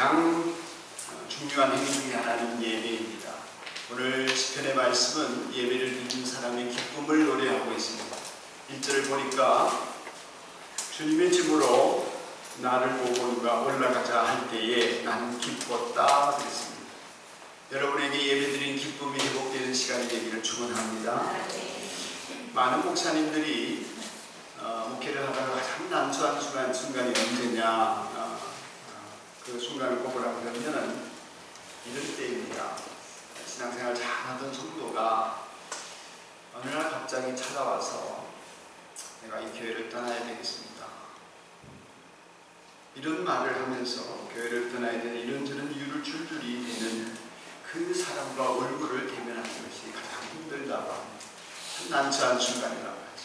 가장 중요한 행위 중에 하나는 예배입니다. 오늘 시편의 말씀은 예배를 드리는 사람의 기쁨을 노래하고 있습니다. 1절을 보니까 주님의 집으로 나를 보고 누가 올라가자 할 때에 나는 기뻤다 그랬습니다. 여러분에게 예배드린 기쁨이 회복되는 시간이 되기를 축원합니다. 많은 목사님들이 목회를 하다가 가장 난처한 순간이 언제냐, 그 순간을 꼽으라고 그러면 이런 때입니다. 신앙생활 잘하던 성도가 어느 날 갑자기 찾아와서 내가 이 교회를 떠나야 되겠습니다, 이런 말을 하면서 교회를 떠나야 되는 이런저런 이유를 줄줄이 대는 그 사람과 얼굴을 대면하는 것이 가장 힘들다고 합니다. 난처한 순간이라고 하죠.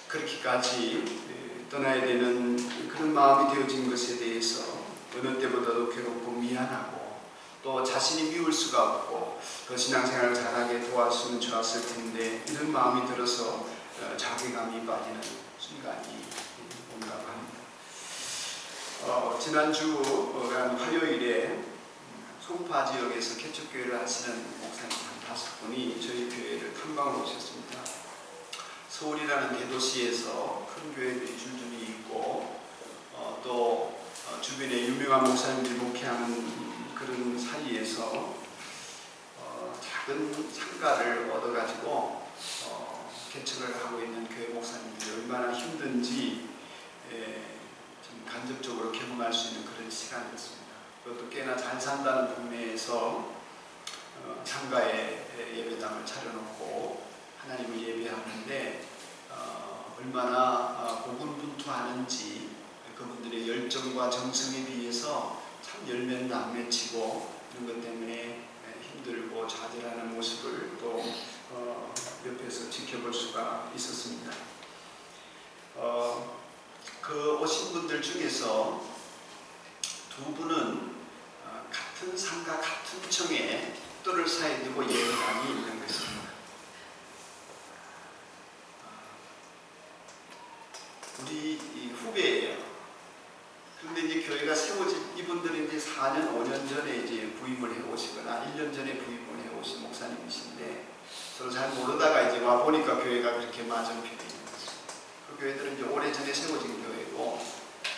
그렇게까지 떠나야 되는 그런 마음이 되어진 것에 대해서 어느 때보다도 괴롭고 미안하고 또 자신이 미울 수가 없고 더 신앙생활을 잘하게 도와주면 좋았을 텐데 이런 마음이 들어서 자괴감이 빠지는 순간이 온다고 합니다. 지난주 화요일에 송파 지역에서 개척교회를 하시는 목사님 한 5분이 저희 교회를 탐방을 오셨습니다. 서울이라는 대도시에서 큰 교회들이 줄줄이 있고 또 주변에 유명한 목사님들이 목회하는 그런 사이에서 작은 상가를 얻어가지고 개척을 하고 있는 교회 목사님들이 얼마나 힘든지 좀 간접적으로 경험할 수 있는 그런 시간이었습니다. 그것도 꽤나 잘 산다는 동네에서 상가에 예배당을 차려놓고 하나님을 예배하는데 얼마나 고군분투하는지 그분들의 열정과 정성에 비해서 참 열매는 안 맺히고 이런 것 때문에 힘들고 좌절하는 모습을 또 옆에서 지켜볼 수가 있었습니다. 그 오신 분들 중에서 두 분은 같은 상가 같은 층에 뜰을 사이에 두고 예배당이 있는 것입니다. 우리 후배예요. 그런데 이제 교회가 세워진 이분들은 이제 4년, 5년 전에 이제 부임을 해 오시거나 1년 전에 부임을 해 오신 목사님이신데 서로 잘 모르다가 이제 와 보니까 교회가 그렇게 맞은편에 있는 거죠. 그 교회들은 이제 오래전에 세워진 교회고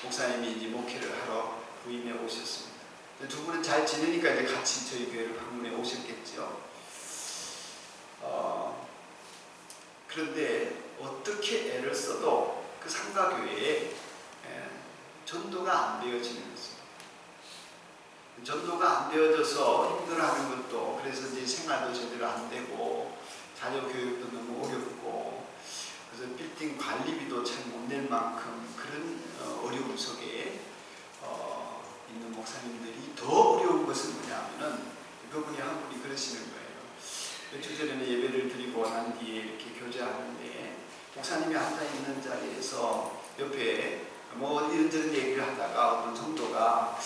목사님이 이제 목회를 하러 부임해 오셨습니다. 두 분은 잘 지내니까 이제 같이 저희 교회를 방문해 오셨겠죠. 그런데 어떻게 애를 써도 그 상가교회에 전도가 안 되어지는 것입니다. 전도가 안 되어져서 힘들어하는 것도 그래서 이제 생활도 제대로 안 되고 자녀교육도 너무 어렵고 그래서 빌딩 관리비도 잘 못 낼 만큼 그런 어려움 속에 있는 목사님들이 더 어려운 것은 뭐냐면은 그분이 한 분이 그러시는 거예요. 며칠 전에는 예배를 드리고 난 뒤에 이렇게 교제하는데 목사님이 앉아있는 자리에서 옆에 뭐 이런저런 얘기를 하다가 어떤 성도가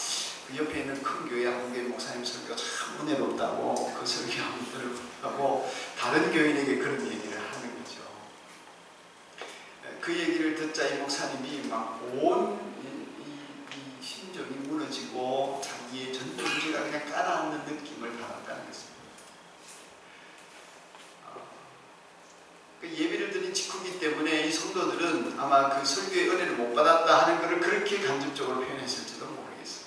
그 옆에 있는 큰 교회 한 교회 목사님 설교가 참 은혜롭다고 그 설교 한번 들어보고 다른 교인에게 그런 얘기를 하는 거죠. 그 얘기를 듣자 이 목사님이 막 온 이 심정이 무너지고 자기의 전동기가 그냥 깔아앉는 느낌을 받았다는 것입니다. 예배를 드린 직후이기 때문에 이 성도들은 아마 그 설교의 은혜를 못 받았다 하는 것을 그렇게 간접적으로 표현했을지도 모르겠어요.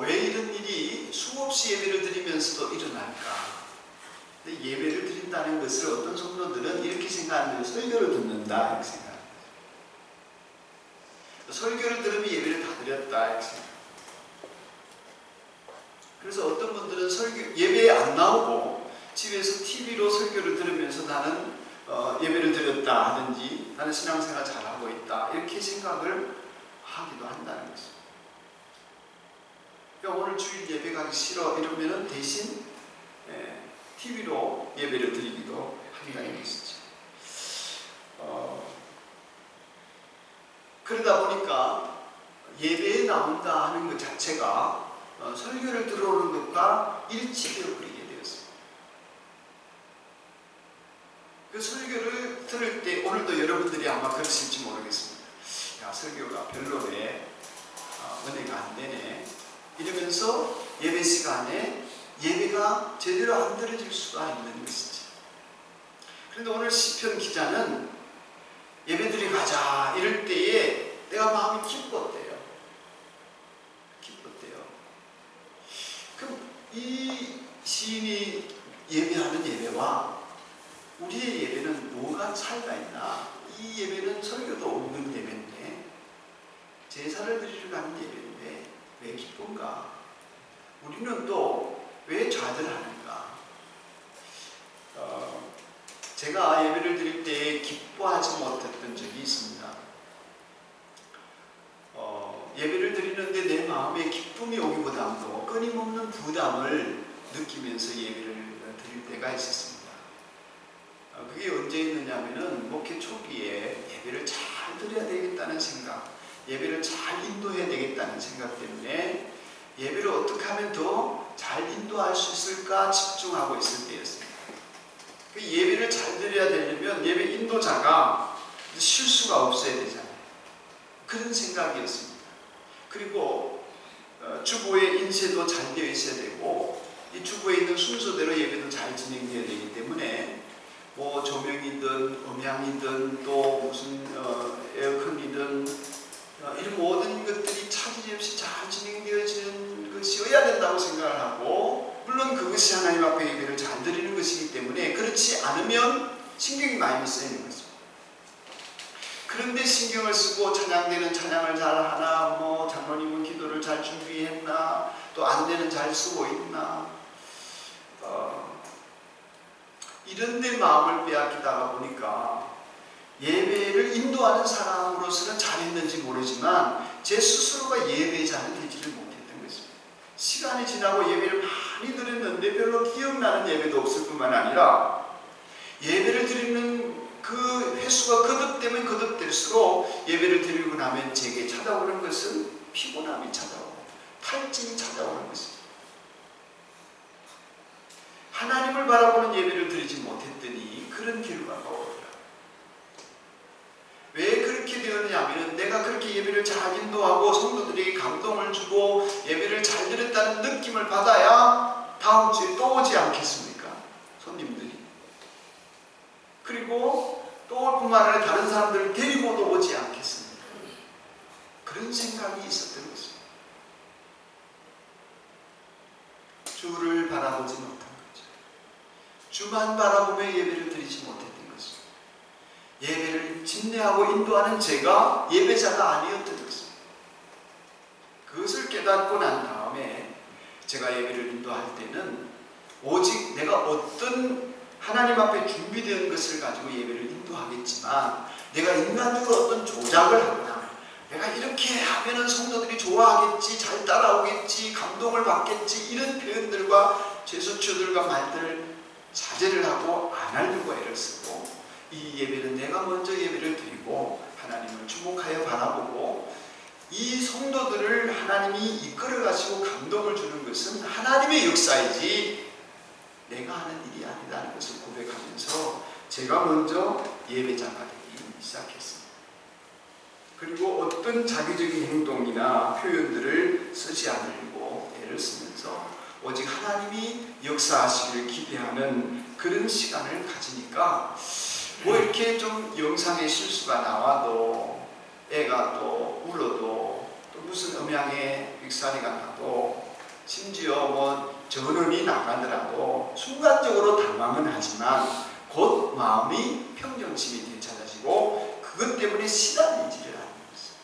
왜 이런 일이 수없이 예배를 드리면서도 일어날까? 근데 예배를 드린다는 것을 어떤 성도들은 이렇게 생각하는 거예요. 설교를 듣는다 이렇게 생각합니다. 설교를 들으면 예배를 다 드렸다 이렇게 생각합니다. 그래서 어떤 분들은 예배에 안 나오고 집에서 TV로 설교를 들으면서 나는 예배를 드렸다 하든지 나는 신앙생활 잘하고 있다 이렇게 생각을 하기도 한다는 것입니다. 그러니까 오늘 주일 예배 가기 싫어 이러면은 대신 TV로 예배를 드리기도 한다는 것이죠. 그러다 보니까 예배에 나온다 하는 것 자체가 설교를 들어오는 것과 일치되어 버리게 되었습니다. 그 설교를 들을 때 오늘도 여러분들이 아마 그러실지 모르겠습니다. 설교가 별로네, 은혜가 안 되네, 이러면서 예배 시간에 예배가 제대로 안 드려질 수가 있는 것이지. 그런데 오늘 시편 기자는 예배드리 가자 이럴 때에 내가 마음이 기뻤대요. 그럼 이 시인이 예배하는 예배와 우리의 예배는 뭐가 차이가 있나? 이 예배는 설교도 없는 예배인데, 제사를 드리러 가는 예배인데 왜 기쁜가? 우리는 또 왜 좌절하는가? 제가 예배를 드릴 때 기뻐하지 못했던 적이 있습니다. 예배를 드리는데 내 마음에 기쁨이 오기보다도 끊임없는 부담을 느끼면서 예배를 드릴 때가 있었습니다. 그게 언제 있느냐면은 목회 초기에 예배를 잘 드려야 되겠다는 생각, 예배를 잘 인도해야 되겠다는 생각 때문에 예배를 어떻게 하면 더 잘 인도할 수 있을까 집중하고 있을 때였습니다. 그 예배를 잘 드려야 되려면 예배 인도자가 실수가 없어야 되잖아요. 그런 생각이었습니다. 그리고 주보의 인쇄도 잘 되어 있어야 되고, 이 주보에 있는 순서대로 예배도 잘 진행되어야 되기 때문에 뭐 조명이든 음향이든 또 무슨 에어컨이든 이런 모든 것들이 차질 없이 잘 진행되어지는 것이어야 된다고 생각을 하고, 물론 그것이 하나님 앞에 예배를 잘 드리는 것이기 때문에 그렇지 않으면 신경이 많이 쓰이는 것입니다. 그런데 신경을 쓰고 찬양되는 찬양을 잘 하나, 뭐 장로님은 기도를 잘 준비했나, 또 안대는 잘 쓰고 있나, 이런 데 마음을 빼앗기다가 보니까 예배를 인도하는 사람으로서는 잘했는지 모르지만 제 스스로가 예배자는 되지를 못했던 것입니다. 시간이 지나고 예배를 많이 드렸는데 별로 기억나는 예배도 없을 뿐만 아니라 예배를 드리는 그 횟수가 거듭되면 거듭될수록 예배를 드리고 나면 제게 찾아오는 것은 피곤함이 찾아오고 탈진이 찾아오는 것입니다. 하나님을 바라보는 예배를 드리지 못했더니 그런 결과가 오더라. 왜 그렇게 되었냐면 내가 그렇게 예배를 잘 인도하고 성도들에게 감동을 주고 예배를 잘 드렸다는 느낌을 받아야 다음 주에 또 오지 않겠습니까? 손님들이. 그리고 또 올 뿐만 아니라 다른 사람들을 데리고도 오지 않겠습니까? 그런 생각이 있었던 것입니다. 주를 바라보지 못한 거죠. 주만 바라보며 예배를 드리지 못했던 것입니다. 예배를 진례하고 인도하는 제가 예배자가 아니었던 것입니다. 그것을 깨닫고 난 다음에 제가 예배를 인도할 때는 오직 내가 어떤 하나님 앞에 준비된 것을 가지고 예배를 인도하겠지만, 내가 인간적으로 어떤 조작을 하거나 내가 이렇게 하면은 성도들이 좋아하겠지, 잘 따라오겠지, 감동을 받겠지, 이런 표현들과 제스처들과 말들을 자제를 하고 안 하려고 애를 쓰고, 이 예배는 내가 먼저 예배를 드리고 하나님을 주목하여 바라보고 이 성도들을 하나님이 이끌어 가시고 감동을 주는 것은 하나님의 역사이지 내가 하는 일이 아니다는 것을 고백하면서 제가 먼저 예배자가 되기 시작했습니다. 그리고 어떤 자기적인 행동이나 표현들을 쓰지 않으려고 애를 쓰면서 오직 하나님이 역사하시기를 기대하는 그런 시간을 가지니까 뭐 이렇게 좀 영상에 실수가 나와도, 애가 또 울어도, 또 무슨 음향에 삑사리가 나도, 심지어 뭐 전원이 나가더라도 순간적으로 당황은 하지만 곧 마음이 평정심이 되찾아지고 그것 때문에 시달리지를 않는 것입니다.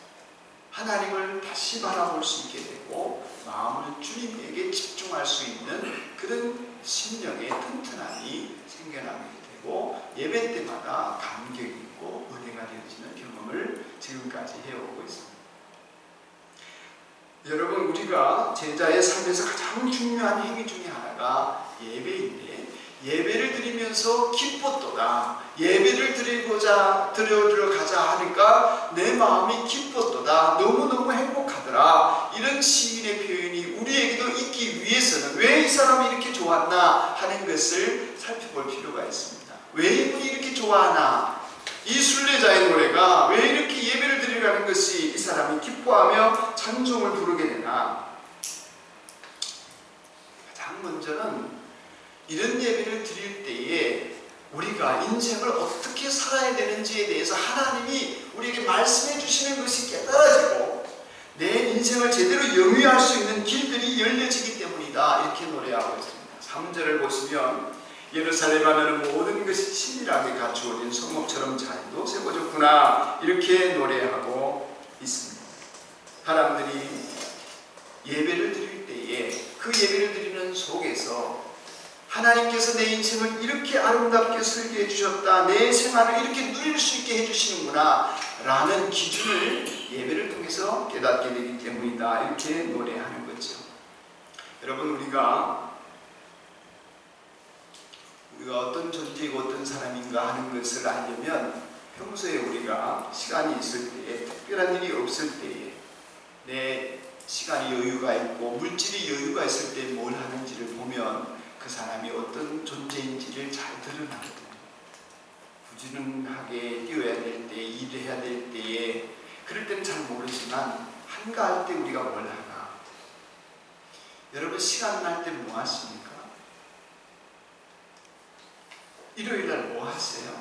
하나님을 다시 바라볼 수 있게 되고 마음을 주님에게 집중할 수 있는 그런 심령의 튼튼함이 생겨나게 되고 예배 때마다 감격이 있고 은혜가 되어지는 경험을 지금까지 해오고 있습니다. 여러분, 우리가 제자의 삶에서 가장 중요한 행위 중에 하나가 예배인데, 예배를 드리면서 기뻤도다, 예배를 드리러 가자 하니까 내 마음이 기뻤도다, 너무너무 행복하더라, 이런 시인의 표현이 우리에게도 있기 위해서는 왜 이 사람이 이렇게 좋았나 하는 것을 살펴볼 필요가 있습니다. 왜 이분이 이렇게 좋아하나, 이 순례자의 노래가 왜 이렇게 예배를 드리는 예배드리라는 것이 이 사람이 기뻐하며 찬송을 부르게 되나? 가장 먼저는 이런 예배를 드릴 때에 우리가 인생을 어떻게 살아야 되는지에 대해서 하나님이 우리에게 말씀해 주시는 것이 깨달아지고 내 인생을 제대로 영위할 수 있는 길들이 열려지기 때문이다, 이렇게 노래하고 있습니다. 3절을 보시면 예루살렘 하면 모든 것이 친밀하게 갖추어진 성읍처럼 잘도 세워졌구나, 이렇게 노래하고 있습니다. 사람들이 예배를 드릴 때에 그 예배를 드리는 속에서 하나님께서 내 인생을 이렇게 아름답게 설계해 주셨다, 내 생활을 이렇게 누릴 수 있게 해주시는구나 라는 기준을 예배를 통해서 깨닫게 되기 때문이다, 이렇게 노래하는 거죠. 여러분, 우리가 어떤 존재이고 어떤 사람인가 하는 것을 알려면 평소에 우리가 시간이 있을 때에, 특별한 일이 없을 때에 내 시간이 여유가 있고 물질이 여유가 있을 때 뭘 하는지를 보면 그 사람이 어떤 존재인지를 잘 드러나거든요. 부지런하게 뛰어야 될 때, 일해야 될 때에, 그럴 때는 잘 모르지만 한가할 때 우리가 뭘 하나? 여러분, 시간 날 때 뭐 하십니까? 일요일 날 뭐 하세요?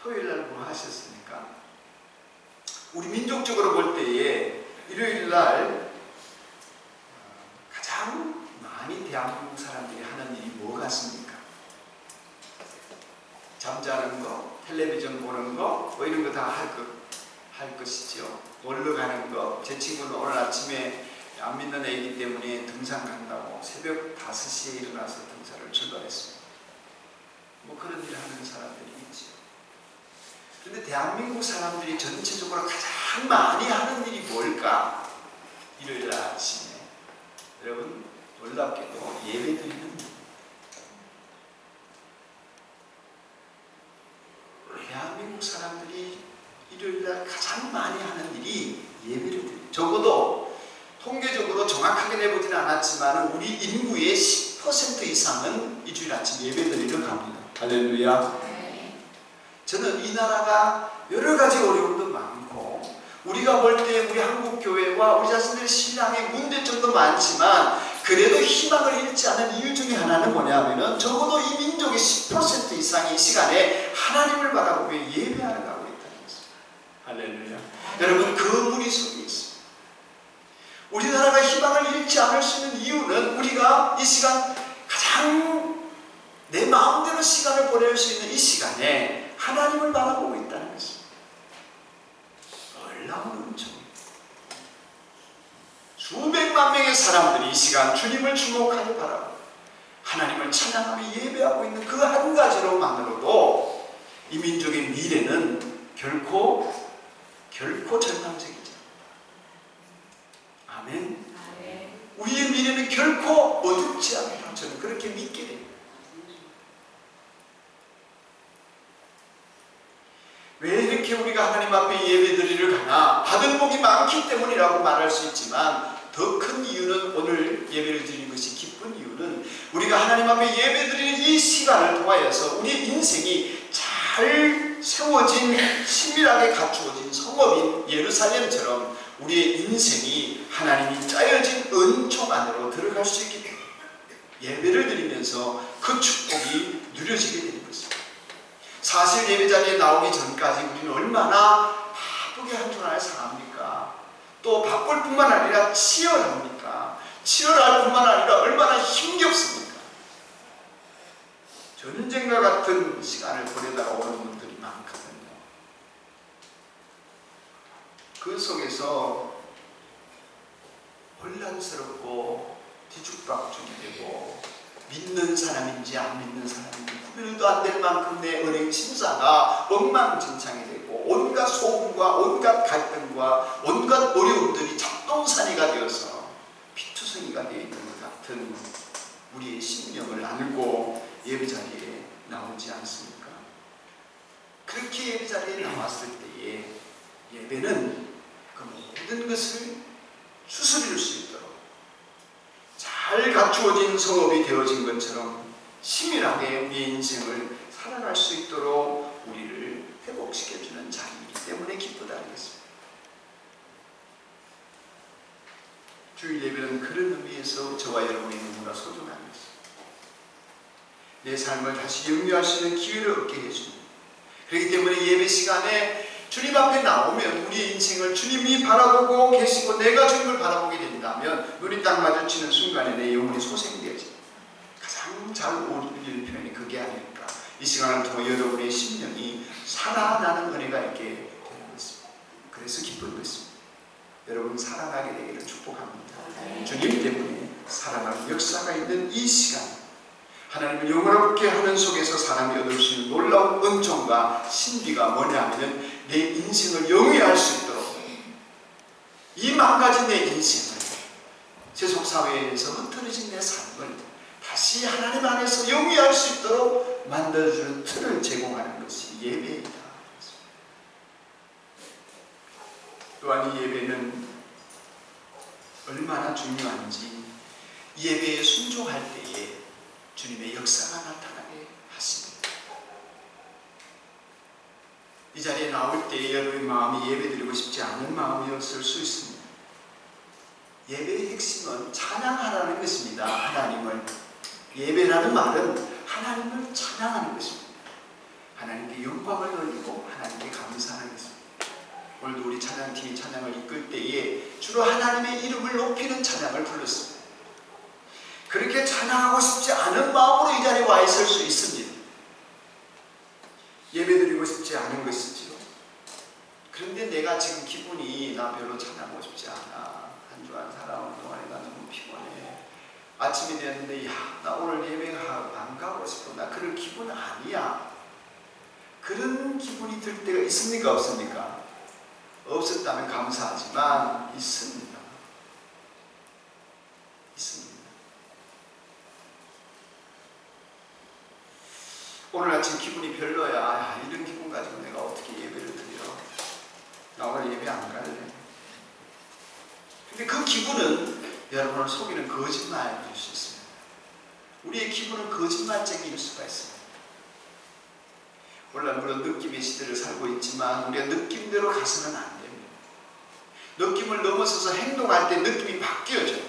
토요일 날 뭐 하셨습니까? 우리 민족적으로 볼 때에 일요일 날 가장 많이 대한민국 사람들이 하는 일이 뭐 같습니까? 잠자는 거, 텔레비전 보는 거, 뭐 이런 거 다 할 것이죠. 놀러 가는 거. 제 친구는 오늘 아침에 안 믿는 애기 때문에 등산 간다고 새벽 5시에 일어나서 등산을 출발했습니다. 뭐 그런 일을 하는 사람들이 있죠. 그런데 대한민국 사람들이 전체적으로 가장 많이 하는 일이 뭘까? 일요일 아침에 여러분, 놀랍게도 예배드리는 일. 대한민국 사람들이 일요일날 가장 많이 하는 일이 예배를 드려요. 적어도 통계적으로 정확하게 내보지는 않았지만 우리 인구의 10% 이상은 일주일 아침 예배드리러 갑니다. 할렐루야. 저는 이 나라가 여러 가지 어려움도 많고 우리가 볼 때 우리 한국 교회와 우리 자신들의 신앙의 문제점도 많지만 그래도 희망을 잃지 않은 이유 중에 하나는 뭐냐면은 적어도 이 민족의 10% 이상이 이 시간에 하나님을 바라보며 예배하러 가고 있다는 것입니다. 할렐루야. 여러분, 그 무리 속에 있습니다. 우리나라가 희망을 잃지 않을 수 있는 이유는 우리가 이 시간 가장 내 마음대로 시간을 보낼 수 있는 이 시간에 하나님을 바라보고 있다는 것입니다. 놀라운 은총입니다. 수백만 명의 사람들이 이 시간 주님을 주목하여 바라보고 하나님을 찬양하며 예배하고 있는 그 한 가지로만으로도 이 민족의 미래는 결코 절망적이지 않다. 아멘. 우리의 미래는 결코 어둡지 않다. 저는 그렇게 믿게 됩니다. 왜 이렇게 우리가 하나님 앞에 예배드리러 가나? 받은 복이 많기 때문이라고 말할 수 있지만 더 큰 이유는, 오늘 예배를 드리는 것이 기쁜 이유는 우리가 하나님 앞에 예배드리는 이 시간을 통하여서 우리 인생이 잘 세워진, 치밀하게 갖추어진 성읍인 예루살렘처럼 우리의 인생이 하나님이 짜여진 은총 안으로 들어갈 수 있기 때문에 예배를 드리면서 그 축복이 누려지게 되는 것입니다. 사실 예배 자리에 나오기 전까지 우리는 얼마나 바쁘게 한 주간을 살합니까? 또 바쁠 뿐만 아니라 치열합니까? 치열할 뿐만 아니라 얼마나 힘겹습니까? 전쟁과 같은 시간을 보내다가 오는 분들이 많거든요. 그 속에서 혼란스럽고 뒤죽박죽이 되고 믿는 사람인지 안 믿는 사람인지 구별도 안 될 만큼 내 은행 심사가 엉망진창이 되고 온갖 소음과 온갖 갈등과 온갖 어려움들이 잡동사니가 되어서 피투성이가 되어 있는 것 같은 우리의 심령을 알고 예배자리에 나오지 않습니까? 그렇게 예배자리에 나왔을 때에 예배는 그 모든 것을 추스릴 수 있도록 잘 갖추어진 성읍이 되어진 것처럼 치밀하게 우리의 인생을 살아갈 수 있도록 우리를 회복시켜주는 자리이기 때문에 기쁘다는 주일 예배는 그런 의미에서 저와 여러분이 너무나 소중한 것입니다. 내 삶을 다시 영위할 수 있는 기회를 얻게 해줍니다. 그렇기 때문에 예배 시간에 주님 앞에 나오면 우리의 인생을 주님이 바라보고 계시고 내가 주님을 바라보게 된다면 눈이 딱 마주치는 순간에 내 영혼이 소생되어집니다. 가장 잘 어울리는 표현이 그게 아닐까. 이 시간을 통해 여러분의 심령이 살아나는 은혜가 있게 되는 것입니다. 그래서 기쁜 것입니다. 여러분 살아나게 되기를 축복합니다. 주님 때문에 살아나는 역사가 있는 이 시간, 하나님을 영원롭게 하는 속에서 사람이 얻을 수 있는 놀라운 은총과 신비가 뭐냐면 내 인생을 영위할 수 있도록 이 망가진 내 인생을, 세속사회에서 흐트러진 내 삶을 다시 하나님 안에서 영위할 수 있도록 만들어주는 틀을 제공하는 것이 예배이다. 또한 이 예배는 얼마나 중요한지 예배에 순종할 때에 주님의 역사가 나타나게 하십니다. 이 자리에 나올 때 여러분의 마음이 예배드리고 싶지 않은 마음이었을 수 있습니다. 예배의 핵심은 찬양하라는 것입니다. 하나님을. 예배라는 말은 하나님을 찬양하는 것입니다. 하나님께 영광을 돌리고 하나님께 감사하는 것입니다. 오늘도 우리 찬양팀이 찬양을 이끌 때에 주로 하나님의 이름을 높이는 찬양을 불렀습니다. 그렇게 찬양하고 싶지 않은 마음으로 이 자리에 와 있을 수 있습니다. 예배드리고 싶지 않은 것이지요. 그런데 내가 지금 기분이 나 별로 찬양하고 싶지 않아. 한 주간 살아오는 동안에 나 너무 피곤해. 아침이 됐는데 나 오늘 예배 안 가고 싶어. 나 그럴 기분 아니야. 그런 기분이 들 때가 있습니까? 없습니까? 없었다면 감사하지만 있습니다. 있습니다. 오늘 아침 기분이 별로야. 이런 기분 가지고 내가 어떻게 예배를 드려? 나 오늘 예배 안 갈래. 근데 그 기분은 여러분을 속이는 거짓말일 수 있습니다. 우리의 기분은 거짓말쟁이일 수가 있습니다. 물론 느낌의 시대를 살고 있지만 우리가 느낌대로 가서는 안 됩니다. 느낌을 넘어서서 행동할 때 느낌이 바뀌어져요.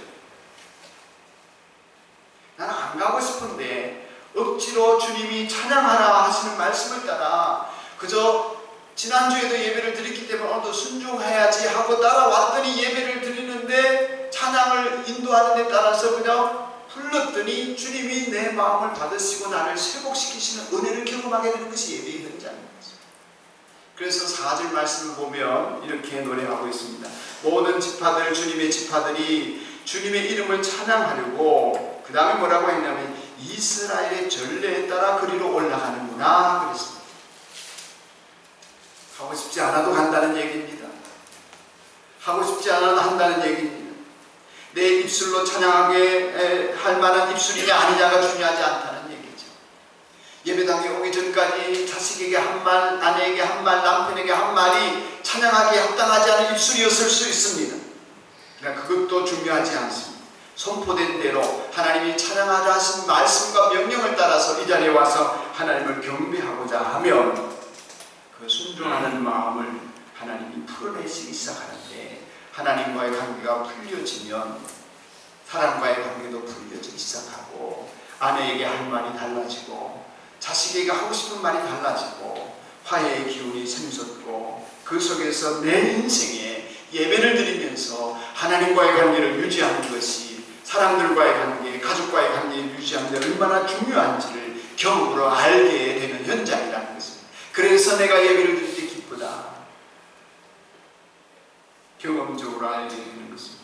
나는 안 가고 싶은데 억지로 주님이 찬양하라 하시는 말씀을 따라 그저 지난주에도 예배를 드렸기 때문에 오늘도 순종해야지 하고 따라왔더니 예배를 드리는데 찬양을 인도하는 데 따라서 그냥 불렀더니 주님이 내 마음을 받으시고 나를 회복시키시는 은혜를 경험하게 되는 것이 예배의 현장입니다. 그래서 4절 말씀을 보면 이렇게 노래하고 있습니다. 모든 지파들, 주님의 지파들이 주님의 이름을 찬양하려고 그 다음에 뭐라고 했냐면 이스라엘의 전례에 따라 그리로 올라가는구나 그랬습니다. 하고 싶지 않아도 간다는 얘기입니다. 하고 싶지 않아도 한다는 얘기입니다. 내 입술로 찬양하게 할 만한 입술이냐 아니냐가 중요하지 않다는 얘기죠. 예배당에 오기 전까지 자식에게 한 말, 아내에게 한 말, 남편에게 한 말이 찬양하기에 합당하지 않은 입술이었을 수 있습니다. 그러나 그것도 중요하지 않습니다. 선포된 대로 하나님이 찬양하자 하신 말씀과 명령을 따라서 이 자리에 와서 하나님을 경배하고자 하면 그 순종하는 마음을 하나님이 풀어내시기 시작하는데 하나님과의 관계가 풀려지면 사람과의 관계도 풀려지기 시작하고 아내에게 할 말이 달라지고 자식에게 하고 싶은 말이 달라지고 화해의 기운이 샘솟고 그 속에서 내 인생에 예배를 드리면서 하나님과의 관계를 유지하는 것이 사람들과의 관계, 가족과의 관계를 유지하는 데 얼마나 중요한지를 경험으로 알게 되는 현장이라는 것입니다. 그래서 내가 예배를 드릴 때 기쁘다. 경험적으로 알게 되는 것입니다.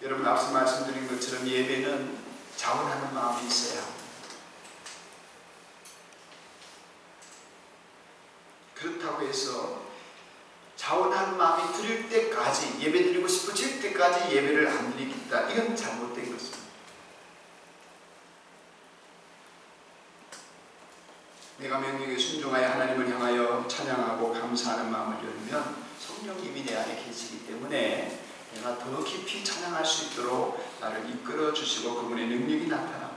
여러분 앞서 말씀드린 것처럼 예배는 자원하는 마음이 있어야 합니다. 그렇다고 해서 자원하는 마음이 들릴 때까지 예배드리고 싶어질 때까지 예배를 안 드리겠다. 이건 잘못된 것입니다. 내가 명령에 순종하여 하나님을 향하여 찬양하고 감사하는 마음을 열면 성령님이 내 안에 계시기 때문에 내가 더 깊이 찬양할 수 있도록 나를 이끌어 주시고 그분의 능력이 나타납니다.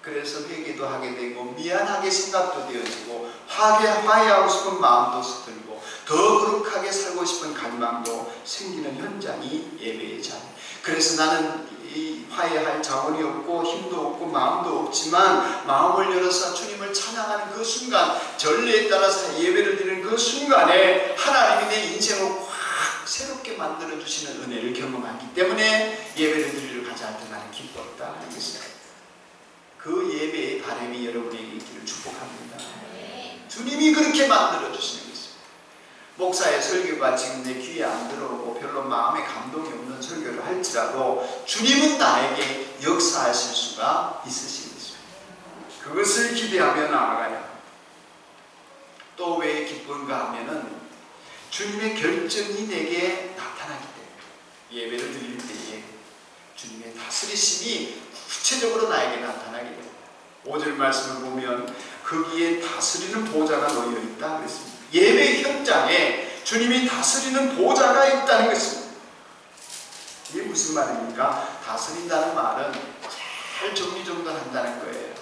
그래서 회개도 하게 되고 미안하게 생각도 되어지고 화해하고 싶은 마음도 들고 더 거룩하게 살고 싶은 갈망도 생기는 현장이 예배의 자리. 그래서 나는 이 화해할 자원이 없고 힘도 없고 마음도 없지만 마음을 열어서 주님을 찬양하는 그 순간, 전례에 따라서 예배를 드리는 그 순간에 하나님이 내 인생을 확 새롭게 만들어 주시는 은혜를 경험하기 때문에 예배를 드리러 가자 할 때 나는 기뻤다 하는 것입니다. 그 예배의 바람이 여러분에게 있기를 축복합니다. 주님이 그렇게 만들어 주시는 것입니다. 목사의 설교가 지금 내 귀에 안 들어오고 별로 마음에 감동이 없는 설교를 할지라도 주님은 나에게 역사하실 수가 있으신 것입니다. 그것을 기대하며 나아가야. 또 왜 기쁜가 하면은 주님의 결정이 내게 나타나기 때문에, 예배를 드릴 때에 주님의 다스리심이 구체적으로 나에게 나타나게 됩니다. 5절 말씀을 보면 거기에 다스리는 보좌가 놓여 있다 그랬습니다. 예배 현장에 주님이 다스리는 보좌가 있다는 것입니다. 이게 무슨 말입니까? 다스린다는 말은 잘 정리정돈한다는 거예요.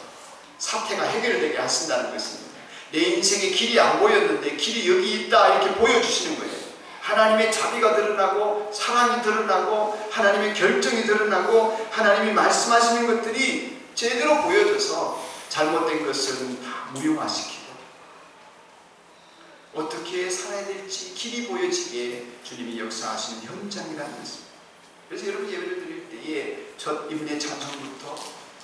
사태가 해결되게 하신다는 것입니다. 내 인생에 길이 안 보였는데 길이 여기 있다 이렇게 보여주시는 거예요. 하나님의 자비가 드러나고 사랑이 드러나고 하나님의 결정이 드러나고 하나님이 말씀하시는 것들이 제대로 보여져서 잘못된 것은 다 무효화시키고 어떻게 살아야 될지 길이 보여지게 주님이 역사하시는 현장이라는 것입니다. 그래서 여러분 예배를 드릴 때에 첫 임내 찬송부터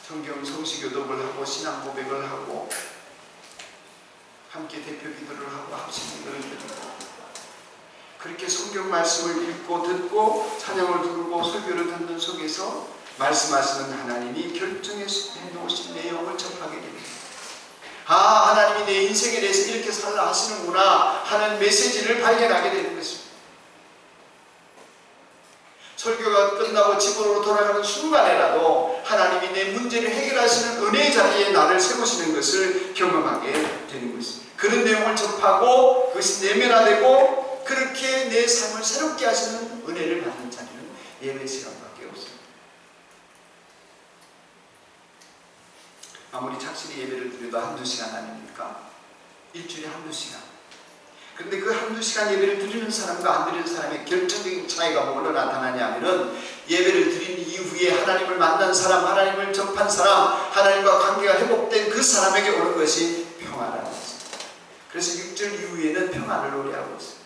성경 성시교독을 하고 신앙 고백을 하고 함께 대표 기도를 하고 합심 기도를 드리고 그렇게 성경 말씀을 읽고 듣고 찬양을 부르고 설교를 듣는 속에서 말씀하시는 하나님이 결정해 놓으신 내용을 접하게 됩니다. 아, 하나님이 내 인생에 대해서 이렇게 살라 하시는구나 하는 메시지를 발견하게 되는 것입니다. 설교가 끝나고 집으로 돌아가는 순간에라도 하나님이 내 문제를 해결하시는 은혜의 자리에 나를 세우시는 것을 경험하게 되는 것입니다. 그런 내용을 접하고 그것이 내면화되고 그렇게 내 삶을 새롭게 하시는 은혜를 받는 자리는 예배 시간밖에 없습니다. 아무리 착실히 예배를 드려도 한두 시간 아닙니까? 일주일에 한두 시간. 그런데 그 한두 시간 예배를 드리는 사람과 안 드리는 사람의 결정적인 차이가 뭘로 나타나냐 하면은 예배를 드린 이후에 하나님을 만난 사람, 하나님을 접한 사람, 하나님과 관계가 회복된 그 사람에게 오는 것이 평화라는 것입니다. 그래서 6절 이후에는 평화를 노래하고 있습니다.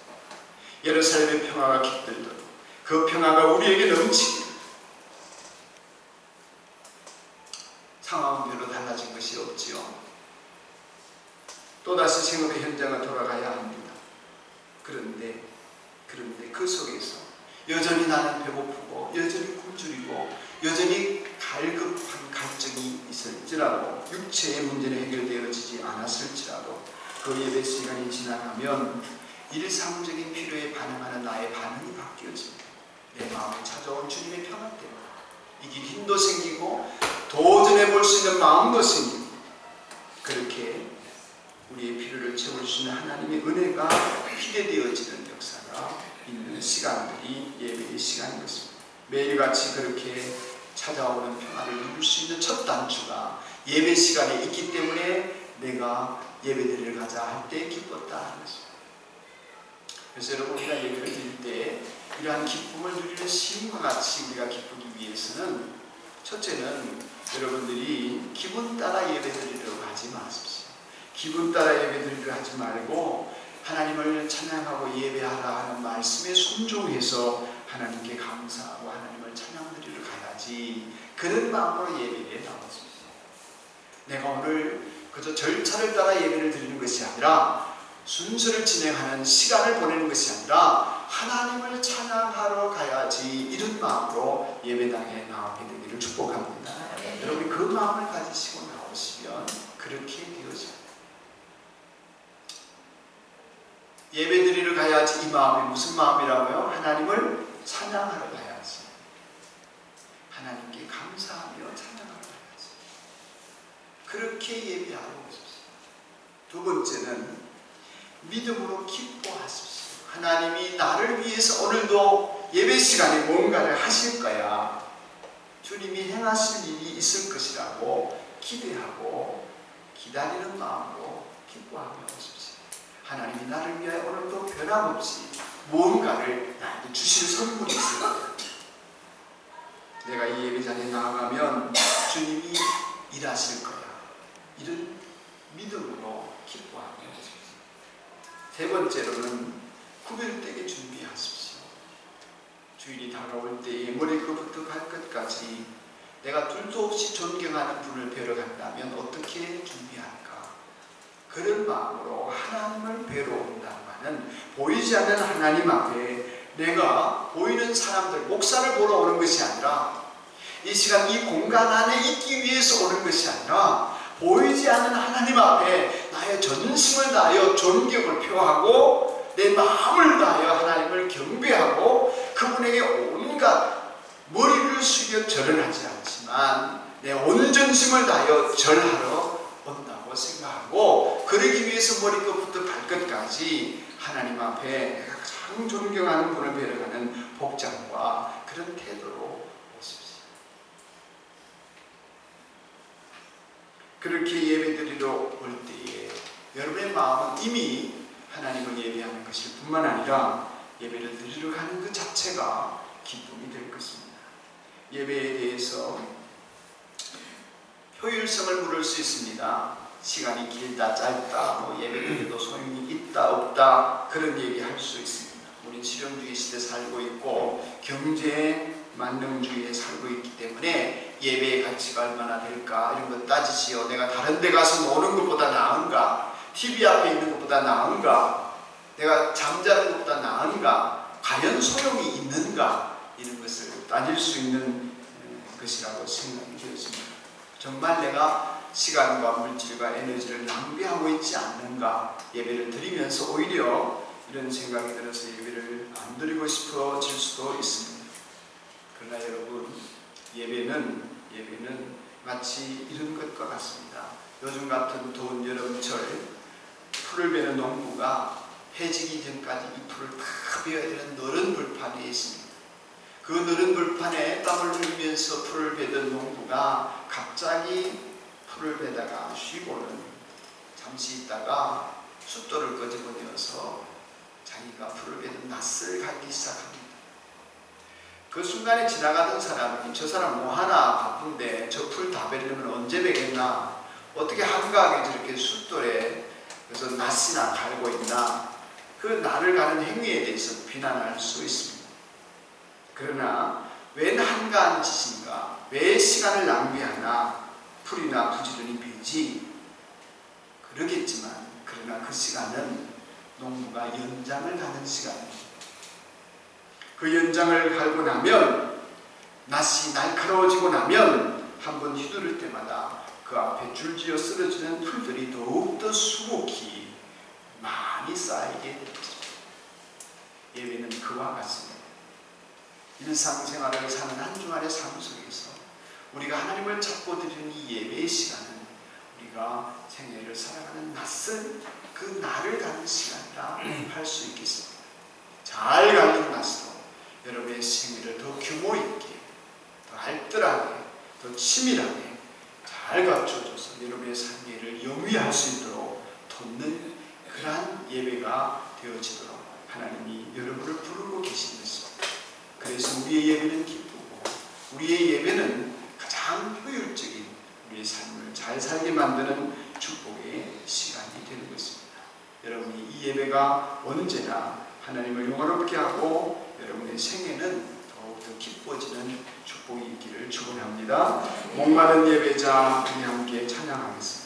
예루살렘의 평화가 깃들도록 그 평화가 우리에게 넘치기를. 상황은 별로 달라진 것이 없지요. 또다시 생업의 현장을 돌아가야 합니다. 그런데 그 속에서 여전히 나는 배고프고 여전히 굶주리고 여전히 갈급한 갈증이 있을지라도 육체의 문제는 해결되어지지 않았을지라도 그 예배 시간이 지나가면 일상적인 필요에 반응하는 나의 반응이 바뀌어집니다. 내 마음에 찾아온 주님의 평화 때문에 이길 힘도 생기고 도전해 볼 수 있는 마음도 생기고 그렇게 우리의 필요를 채울 수 있는 하나님의 은혜가 기대되어지는 역사가 있는 시간들이 예배의 시간인 것입니다. 매일같이 그렇게 찾아오는 평화를 누릴 수 있는 첫 단추가 예배 시간에 있기 때문에 내가 예배드리러 가자 할 때 기뻤다 하는 것입니다. 그래서 여러분 우리가 예배를 드릴 때 이러한 기쁨을 누리는 시인과 같이 우리가 기쁘기 위해서는 첫째는 여러분들이 기분 따라 예배드리려고 하지 마십시오. 기분 따라 예배드리려 하지 말고 하나님을 찬양하고 예배하라 하는 말씀에 순종해서 하나님께 감사하고 하나님을 찬양드리러 가야지. 그런 마음으로 예배에 나왔습니다. 내가 오늘 그저 절차를 따라 예배를 드리는 것이 아니라 순서를 진행하는 시간을 보내는 것이 아니라 하나님을 찬양하러 가야지. 이런 마음으로 예배당에 나오게 되기를 축복합니다. 여러분이 그 마음을 가지시고 나오시면 그렇게 되어집니다. 예배드리러 가야지. 이 마음이 무슨 마음이라고요? 하나님을 찬양하러 가야지. 하나님께 감사하며 찬양하러 가야지. 그렇게 예배하고 오십시오. 두 번째는 믿음으로 기뻐하십시오. 하나님이 나를 위해서 오늘도 예배 시간에 뭔가를 하실 거야. 주님이 행하실 일이 있을 것이라고 기대하고 기다리는 마음으로 기뻐하며 오십시오. 하나님이 나를 위하여 오늘도 변함없이 무언가를 나에게 주실 선물이 있을 거예요. 내가 이 예배자리에 나아가면 주님이 일하실 거야. 이런 믿음으로 기뻐하며 세 번째로는 구별되게 준비하십시오. 주일이 다가올 때에 머리끝부터 발끝까지 내가 둘도 없이 존경하는 분을 뵈러 간다면 어떻게 준비할까? 그런 마음으로 하나님을 뵈러 온다고 하는 보이지 않는 하나님 앞에 내가 보이는 사람들, 목사를 보러 오는 것이 아니라 이 시간 이 공간 안에 있기 위해서 오는 것이 아니라 보이지 않는 하나님 앞에 나의 전심을 다하여 존경을 표하고 내 마음을 다하여 하나님을 경배하고 그분에게 온갖 머리를 숙여 절을 하지 않지만 내 온 전심을 다하여 절하러 온다고 생각하고 그러기 위해서 머리끝부터 발끝까지 하나님 앞에 내가 가장 존경하는 분을 뵈러 가는 복장과 그런 태도로 오십시오. 그렇게 예배드리러 올 때에 여러분의 마음은 이미 하나님을 예배하는 것일 뿐만 아니라 예배를 드리러 가는 그 자체가 기쁨이 될 것입니다. 예배에 대해서 효율성을 물을 수 있습니다. 시간이 길다 짧다 뭐 예배드려도 소용이 있다 없다 그런 얘기할 수 있습니다. 우리 실용주의 시대 살고 있고 경제 만능주의에 살고 있기 때문에 예배의 가치가 얼마나 될까 이런 거 따지지요. 내가 다른 데 가서 노는 것보다 나은가, TV 앞에 있는 것보다 나은가, 내가 잠자는 것보다 나은가, 과연 소용이 있는가 이런 것을 따질 수 있는 것이라고 생각이 되었습니다. 정말 내가 시간과 물질과 에너지를 낭비하고 있지 않는가, 예배를 드리면서 오히려 이런 생각이 들어서 예배를 안 드리고 싶어질 수도 있습니다. 그러나 여러분, 예배는 마치 이런 것과 같습니다. 요즘 같은 더운 여름철 풀을 베는 농부가 해지기 전까지 이 풀을 다 베어야 되는 너른 불판 위에 있습니다. 그 너른 불판에 땀을 흘리면서 풀을 베던 농부가 갑자기 풀을 베다가 쉬고는 잠시 있다가 숫돌을 끄집어내어서 자기가 풀을 베던 낯을 가기 시작합니다. 그 순간에 지나가던 사람이 저 사람 뭐하나 바쁜데 저 풀 다 베려면 언제 베겠나, 어떻게 한가하게 저렇게 숫돌에 그래서 낯이나 갈고 있나, 그 나를 가는 행위에 대해서 비난할 수 있습니다. 그러나 웬 한가한 짓인가, 왜 시간을 낭비하나, 풀이나 부지런히 베지 그러겠지만 그러나 그 시간은 농부가 연장을 가는 시간입니다. 그 연장을 갈고 나면 낯이 날카로워지고 나면 한번 휘두를 때마다 그 앞에 줄지어 쓰러지는 풀들이 더욱더 수북히 많이 쌓이게 됩니다. 예배는 그와 같습니다. 일상생활을 사는 한 주간의 삶 속에서 우리가 하나님을 찾고 드리는 이 예배의 시간은 우리가 생애를 살아가는 낯선 그 날을 가는 시간이라 할 수 있겠습니다. 잘 갈린 낯으로 여러분의 생애를 더 규모 있게, 더 알뜰하게, 더 치밀하게 잘 갖춰줘서 여러분의 생애를 영위할 수 있도록 돕는 그러한 예배가 되어지도록 하나님이 여러분을 부르고 계신 것입니다. 그래서 우리의 예배는 기쁘고 우리의 예배는 가장 효율적인 우리의 삶을 잘 살게 만드는 축복의 시간이 되는 것입니다. 여러분이 이 예배가 언제나 하나님을 영화롭게 하고 여러분의 생애는 더욱더 기뻐지는 축복이 있기를 축원합니다. 목마른 예배자 우리 함께 찬양하겠습니다.